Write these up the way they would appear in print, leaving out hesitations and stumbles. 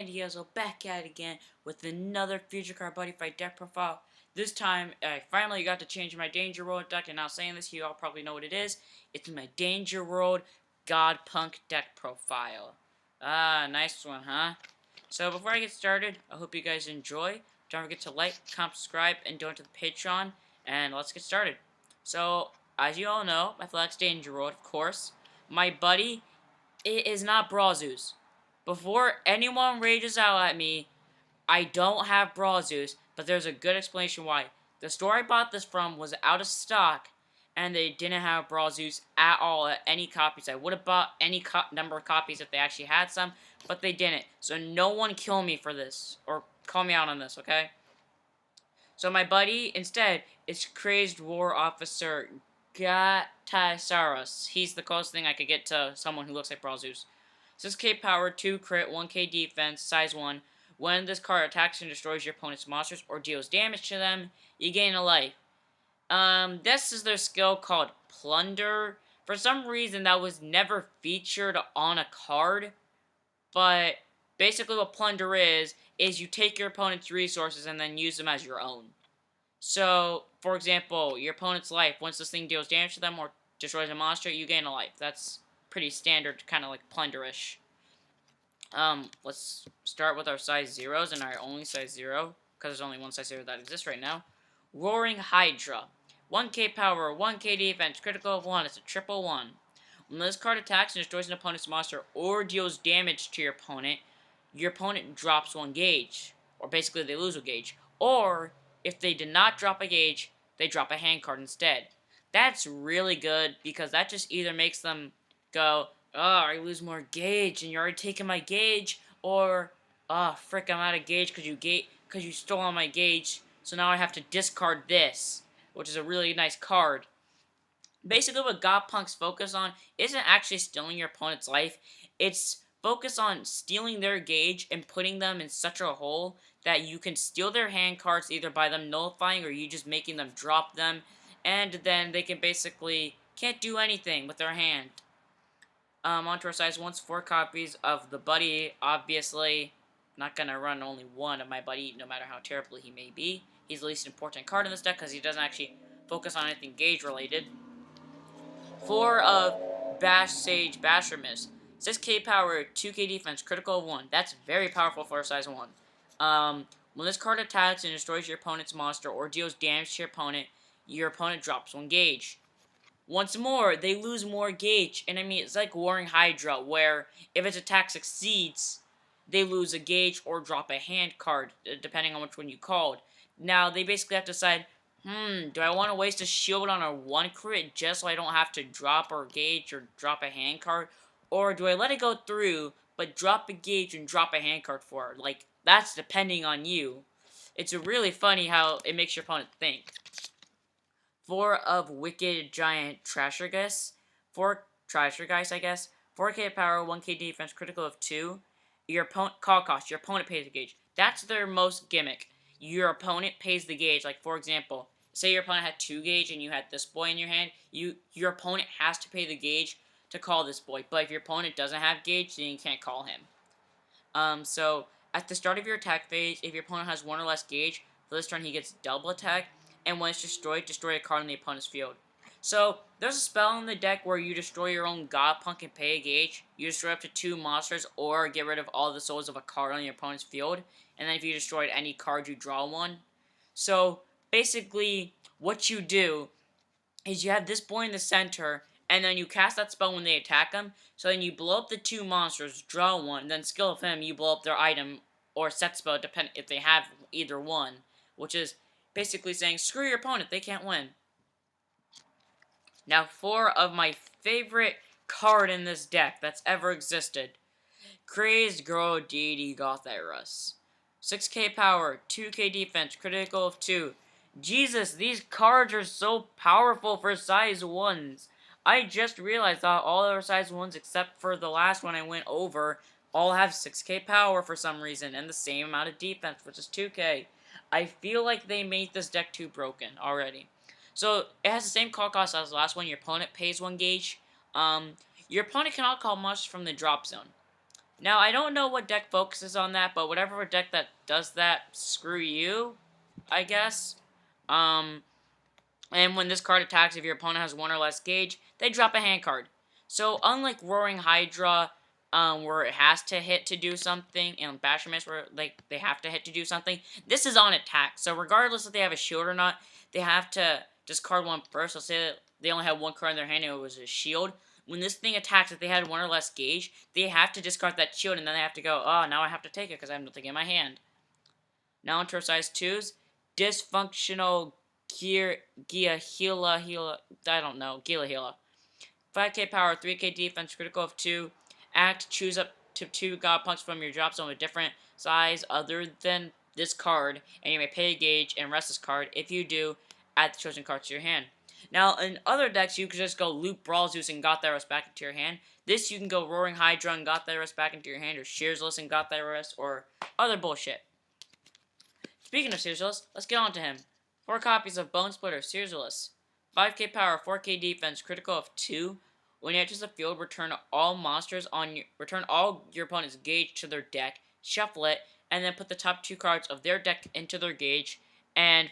Sandiazo back at it again with another Future Car Buddy Fight deck profile. This time, I finally got to change my Danger World deck, and now saying this, you all probably know what it is. It's my Danger World Godpunk deck profile. Ah, nice one, huh? So before I get started, I hope you guys enjoy. Don't forget to like, comment, subscribe, and donate to the Patreon, and let's get started. So, as you all know, my flag's Danger World, of course. My buddy, it is not Brazus. Before anyone rages out at me, I don't have Brazus, but there's a good explanation why. The store I bought this from was out of stock, and they didn't have Brazus at all at any copies. I would have bought any number of copies if they actually had some, but they didn't. So no one kill me for this, or call me out on this, okay? So my buddy, instead, is Crazed War Officer Gatasaurus. He's the closest thing I could get to someone who looks like Brazus. 6k power, 2 crit, 1k defense, size 1. When this card attacks and destroys your opponent's monsters or deals damage to them, you gain a life. This is their skill called Plunder. For some reason, that was never featured on a card, but basically what Plunder is you take your opponent's resources and then use them as your own. So, for example, your opponent's life, once this thing deals damage to them or destroys a monster, you gain a life. That's pretty standard, kind of like Plunderish. Let's start with our size 0s and our only size 0, because there's only one size 0 that exists right now. Roaring Hydra. 1k power, 1k defense, critical of 1, it's a triple 1. When this card attacks and destroys an opponent's monster or deals damage to your opponent drops 1 gauge. Or basically they lose a gauge. Or, if they did not drop a gauge, they drop a hand card instead. That's really good, because that just either makes them go, oh, I lose more gauge, and you're already taking my gauge, or, oh, frick, I'm out of gauge because you stole my gauge, so now I have to discard this, which is a really nice card. Basically, what Godpunk's focus on isn't actually stealing your opponent's life, it's focus on stealing their gauge and putting them in such a hole that you can steal their hand cards either by them nullifying or you just making them drop them, and then they can basically can't do anything with their hand. Onto our size 1's 4 copies of the buddy. Obviously, not gonna run only one of my buddy, no matter how terrible he may be. He's the least important card in this deck because he doesn't actually focus on anything gauge related. 4 of Bash Sage Bashermiss. 6k power, 2k defense, critical of 1. That's very powerful for a size 1. When this card attacks and destroys your opponent's monster or deals damage to your opponent drops 1 gauge. Once more, they lose more gauge, and I mean, it's like Roaring Hydra, where if its attack succeeds, they lose a gauge or drop a hand card, depending on which one you called. Now, they basically have to decide, do I want to waste a shield on a 1 crit just so I don't have to drop a gauge or drop a hand card? Or do I let it go through, but drop a gauge and drop a hand card for it? Like, that's depending on you. It's really funny how it makes your opponent think. 4 of Wicked Giant Trashergeist. 4 Trashergeist, I guess. 4k power, 1k defense, critical of 2. Your opponent call cost. Your opponent pays the gauge. That's their most gimmick. Your opponent pays the gauge. Like, for example, say your opponent had 2 gauge and you had this boy in your hand. Your opponent has to pay the gauge to call this boy. But if your opponent doesn't have gauge, then you can't call him. So, at the start of your attack phase, if your opponent has 1 or less gauge, for this turn he gets double attack. And when it's destroyed, destroy a card in the opponent's field. So, there's a spell in the deck where you destroy your own Godpunk and pay a gauge. You destroy up to 2 monsters or get rid of all the souls of a card on your opponent's field. And then if you destroyed any card, you draw 1. So, basically, what you do is you have this boy in the center, and then you cast that spell when they attack him. So then you blow up the 2 monsters, draw 1, and then skill of him, you blow up their item or set spell, depending if they have either one, which is basically saying, screw your opponent, they can't win. Now, 4 of my favorite card in this deck that's ever existed. Crazed Girl Deity Gothairus. 6k power, 2k defense, critical of 2. Jesus, these cards are so powerful for size 1s. I just realized that all our size 1s, except for the last one I went over, all have 6k power for some reason, and the same amount of defense, which is 2k. I feel like they made this deck too broken already. So, it has the same call cost as the last one. Your opponent pays 1 gauge. Your opponent cannot call monsters from the drop zone. Now, I don't know what deck focuses on that, but whatever deck that does that, screw you, I guess. Um, and when this card attacks, if your opponent has one or less gauge, they drop a hand card. So, unlike Roaring Hydra, where it has to hit to do something, and Bashamiss, where they have to hit to do something, this is on attack. So, regardless if they have a shield or not, they have to discard one first. So, say that they only had one card in their hand and it was a shield. When this thing attacks, if they had one or less gauge, they have to discard that shield, and then they have to go, oh, now I have to take it because I have nothing in my hand. Now into our size 2s. Dysfunctional I don't know, Gila. 5k power, 3k defense, critical of 2. Act, choose up to 2 Godpunks from your drop zone with different size other than this card, and you may pay a gauge and rest this card. If you do, add the chosen card to your hand. Now, in other decks, you could just go Loop Brawl Zeus and Gothyrus back into your hand. This, you can go Roaring Hydra and Gothyrus back into your hand, or Shearsless and Gothyrus, or other bullshit. Speaking of Shearsless, let's get on to him. 4 copies of Bone Splitter, Shearsless. 5k power, 4k defense, critical of 2. When he enters the field, return all your opponent's gauge to their deck, shuffle it, and then put the top 2 cards of their deck into their gauge. And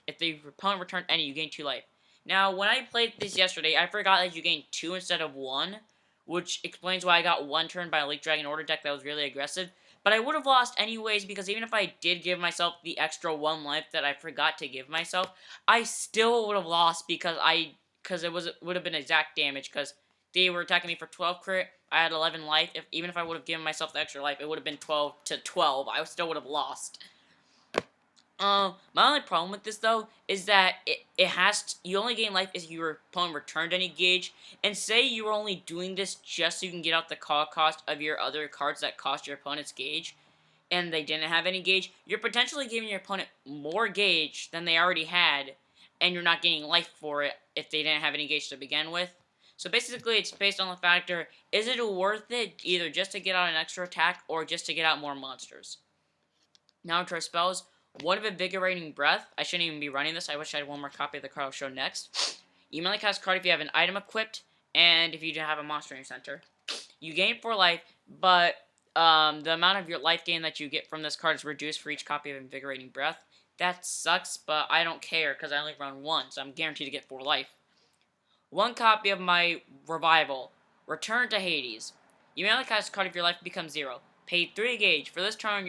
if the opponent returned any, you gain 2 life. Now, when I played this yesterday, I forgot that you gain 2 instead of 1, which explains why I got 1 turn by a Leak Dragon Order deck that was really aggressive. But I would have lost anyways, because even if I did give myself the extra 1 life that I forgot to give myself, I still would have lost because it would have been exact damage, because they were attacking me for 12 crit, I had 11 life. Even if I would have given myself the extra life, it would have been 12 to 12. I still would have lost. My only problem with this, though, is that you only gain life if your opponent returned any gauge, and say you were only doing this just so you can get out the call cost of your other cards that cost your opponent's gauge, and they didn't have any gauge, you're potentially giving your opponent more gauge than they already had, and you're not gaining life for it if they didn't have any gauge to begin with. So basically, it's based on the factor, is it worth it either just to get out an extra attack or just to get out more monsters? Now to our spells. 1 of Invigorating Breath. I shouldn't even be running this. I wish I had one more copy of the card I'll show next. You may only cast a card if you have an item equipped, and if you do have a monster in your center. You gain 4 life, but the amount of your life gain that you get from this card is reduced for each copy of Invigorating Breath. That sucks, but I don't care, because I only run 1, so I'm guaranteed to get 4 life. 1 copy of my Revival. Return to Hades. You may only cast a card if your life becomes 0. Pay 3 gauge. For this turn,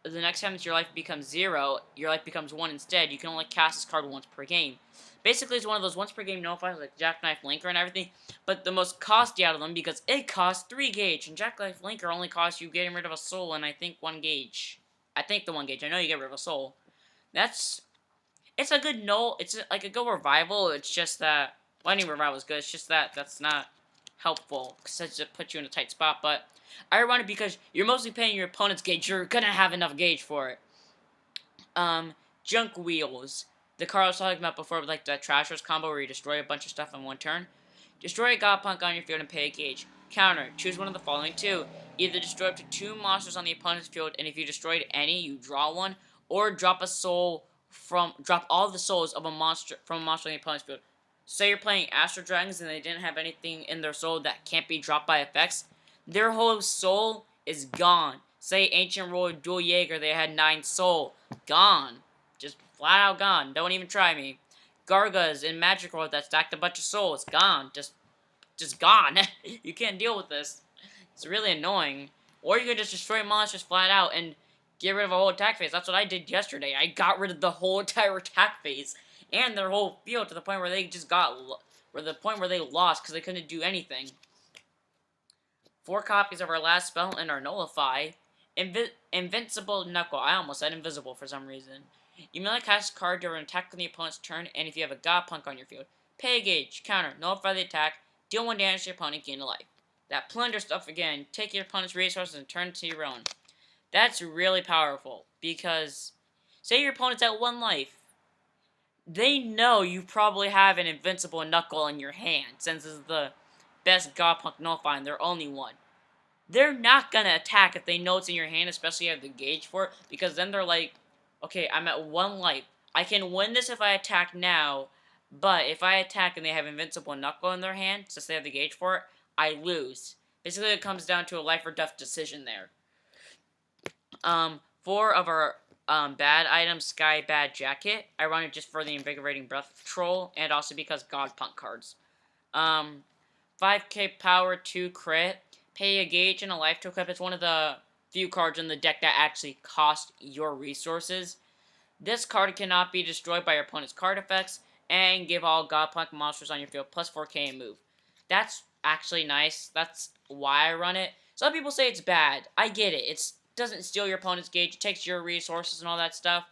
the next time that your life becomes 0, your life becomes 1 instead. You can only cast this card once per game. Basically, it's one of those once per game nullifiers like Jackknife Linker and everything, but the most costly out of them because it costs 3 gauge, and Jackknife Linker only costs you getting rid of a soul and I think 1 gauge. I think the 1 gauge. I know you get rid of a soul. It's a good null. It's like a good revival. It's just that, well, any revival is good. It's just that that's not helpful because it puts you in a tight spot, but I run it because you're mostly paying your opponent's gauge. You're gonna have enough gauge for it. Junk Wheels. The card I was talking about before, like the Trashers combo where you destroy a bunch of stuff in 1 turn. Destroy a Godpunk on your field and pay a gauge. Counter. Choose one of the following 2. Either destroy up to 2 monsters on the opponent's field, and if you destroyed any, you draw 1, or drop all the souls of a monster from a monster on the opponent's field. Say you're playing Astro Dragons and they didn't have anything in their soul that can't be dropped by effects. Their whole soul is gone. Say Ancient Royal Dual Jaeger, they had 9 soul. Gone. Just flat out gone. Don't even try me. Gargas in Magic World that stacked a bunch of souls. Gone. Just gone. You can't deal with this. It's really annoying. Or you could just destroy monsters flat out and get rid of a whole attack phase. That's what I did yesterday. I got rid of the whole entire attack phase and their whole field to the point where they lost because they couldn't do anything. 4 copies of our last spell and our Nullify. Invincible Knuckle. I almost said invisible for some reason. You may cast a card during an attack on the opponent's turn, and if you have a Godpunk on your field, pay a gauge, counter, nullify the attack, deal 1 damage to your opponent, gain a life. That plunder stuff again. Take your opponent's resources and turn it to your own. That's really powerful, because say your opponent's at 1 life. They know you probably have an Invincible Knuckle in your hand, since it's the best Godpunk Nullify and they're only 1. They're not gonna attack if they know it's in your hand, especially if you have the gauge for it, because then they're like, okay, I'm at 1 life. I can win this if I attack now, but if I attack and they have Invincible Knuckle in their hand, since they have the gauge for it, I lose. Basically, it comes down to a life or death decision there. 4 of our bad items, Sky Bad Jacket. I run it just for the Invigorating Breath Troll, and also because Godpunk cards. 5k power, 2 crit. Pay a gauge and a life to equip. It's one of the few cards in the deck that actually cost your resources. This card cannot be destroyed by your opponent's card effects, and give all Godpunk monsters on your field plus 4k and move. That's actually nice. That's why I run it. Some people say it's bad. I get it. It doesn't steal your opponent's gauge. It takes your resources and all that stuff.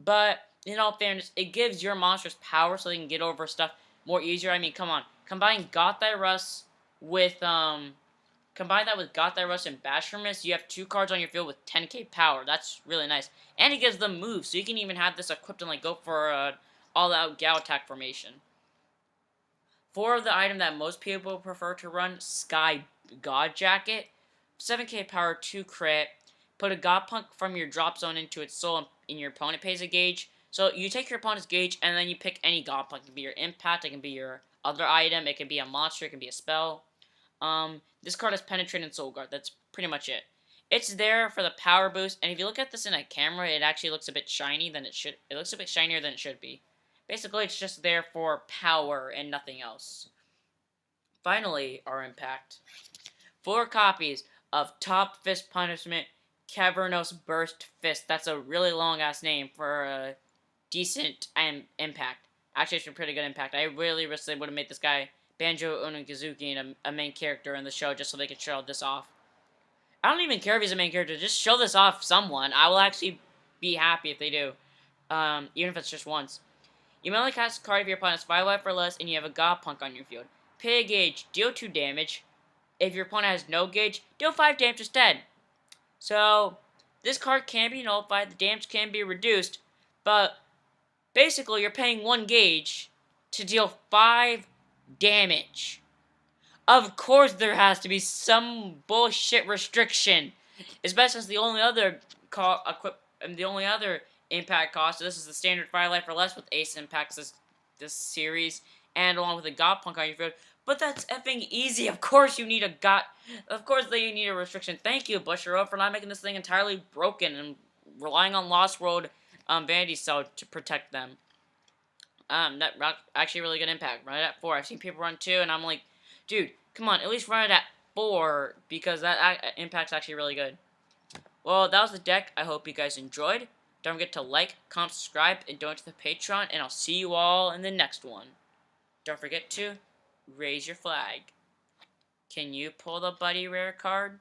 But, in all fairness, it gives your monsters power so they can get over stuff more easier. I mean, come on. Combine Gothyrus with, combine that with Gothyrus and Bashformus, you have 2 cards on your field with 10k power. That's really nice. And it gives them moves, so you can even have this equipped and, like, go for a all-out Gao attack formation. 4 of the item that most people prefer to run, Sky God Jacket. 7k power, 2 crit. Put a Godpunk from your drop zone into its soul, and your opponent pays a gauge. So you take your opponent's gauge, and then you pick any Godpunk. It can be your impact, it can be your other item, it can be a monster, it can be a spell. This card has Penetrate and Soul Guard. That's pretty much it. It's there for the power boost, and if you look at this in a camera, it actually looks a bit shiny than it should. It looks a bit shinier than it should be. Basically, it's just there for power and nothing else. Finally, our impact. 4 copies of Top Fist Punishment Cavernous Burst Fist. That's a really long-ass name for a decent impact. Actually, it's a pretty good impact. I really wish they would have made this guy Banjo Onagazuki a main character in the show just so they could show this off. I don't even care if he's a main character. Just show this off someone. I will actually be happy if they do. Even if it's just once. You may only cast a card if your opponent has 5 life or less and you have a Godpunk on your field. Pay a gauge, deal 2 damage. If your opponent has no gauge, deal 5 damage instead. So, this card can be nullified, the damage can be reduced, but basically you're paying 1 gauge to deal 5 damage. Of course there has to be some bullshit restriction, especially since the only other impact cost. So this is the standard 5 life or less with Ace impacts this series, and along with a Godpunk on your field. But that's effing easy. Of course you need Of course they need a restriction. Thank you, Bushiroad, for not making this thing entirely broken and relying on Lost World Vanity Cell to protect them. That actually really good impact. Run it at 4. I've seen people run 2, and I'm like, dude, come on, at least run it at 4 because that impact's actually really good. Well, that was the deck. I hope you guys enjoyed. Don't forget to like, comment, subscribe, and donate to the Patreon, and I'll see you all in the next one. Don't forget to raise your flag. Can you pull the Buddy Rare card?